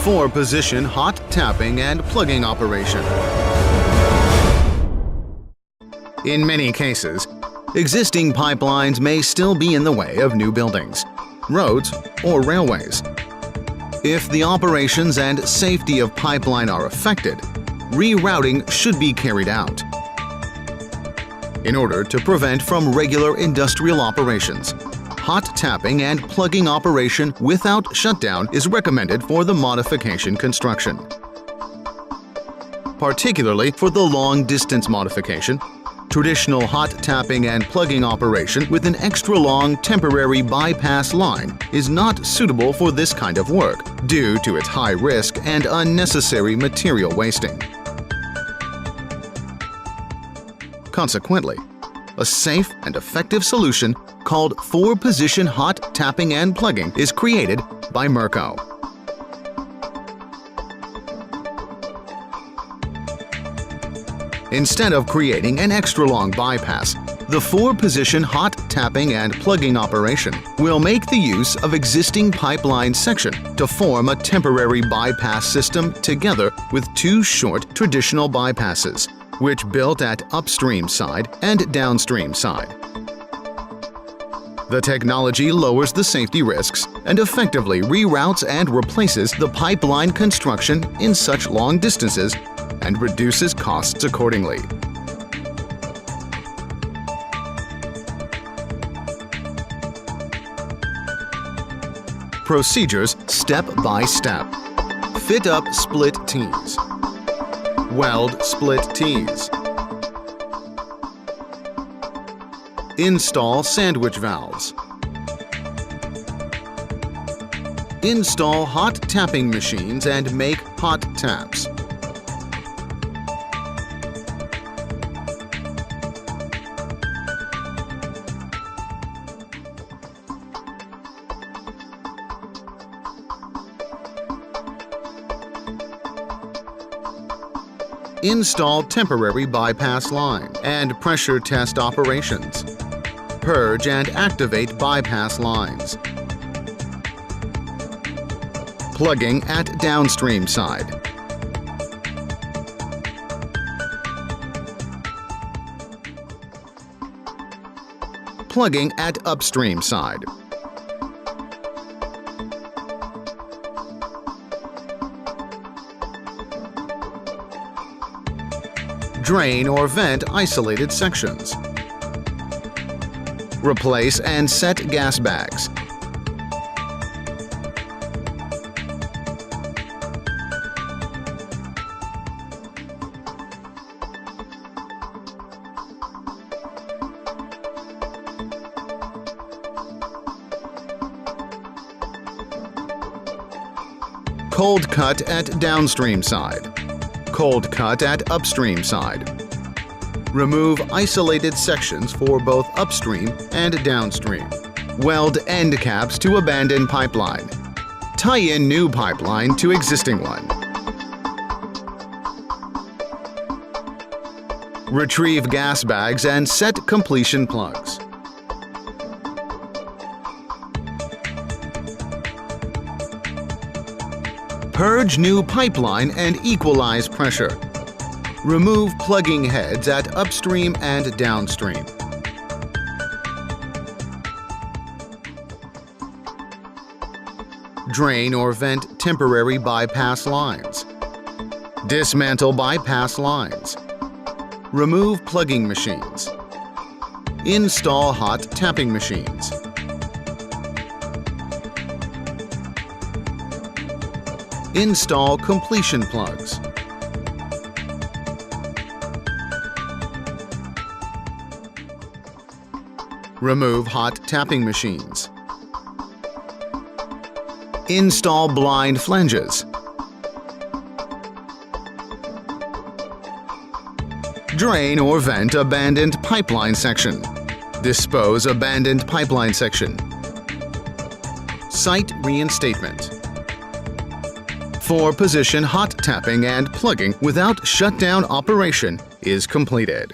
4-position hot tapping and plugging operation. In many cases, existing pipelines may still be in the way of new buildings, roads, or railways. If the operations and safety of pipeline are affected, rerouting should be carried out. In order to prevent from regular industrial operations, hot tapping and plugging operation without shutdown is recommended for the modification construction. Particularly for the long-distance modification, traditional hot tapping and plugging operation with an extra-long temporary bypass line is not suitable for this kind of work due to its high risk and unnecessary material wasting. Consequently, a safe and effective solution called 4-position hot tapping and plugging is created by MERCO. Instead of creating an extra-long bypass, the 4-position hot tapping and plugging operation will make the use of existing pipeline section to form a temporary bypass system together with 2 short traditional bypasses, which built at upstream side and downstream side. The technology lowers the safety risks and effectively reroutes and replaces the pipeline construction in such long distances and reduces costs accordingly. Procedures step by step. Fit up split T's. Weld split T's. Install sandwich valves. Install hot tapping machines and make hot taps. Install temporary bypass line and pressure test operations. Purge and activate bypass lines. Plugging at downstream side. Plugging at upstream side. Drain or vent isolated sections. Replace and set gas bags. Cold cut at downstream side. Cold cut at upstream side. Remove isolated sections for both upstream and downstream. Weld end caps to abandoned pipeline. Tie in new pipeline to existing one. Retrieve gas bags and set completion plugs. Purge new pipeline and equalize pressure. Remove plugging heads at upstream and downstream. Drain or vent temporary bypass lines. Dismantle bypass lines. Remove plugging machines. Install hot tapping machines. Install completion plugs. Remove hot tapping machines. Install blind flanges. Drain or vent abandoned pipeline section. Dispose abandoned pipeline section. Site reinstatement. 4-position hot tapping and plugging without shutdown operation is completed.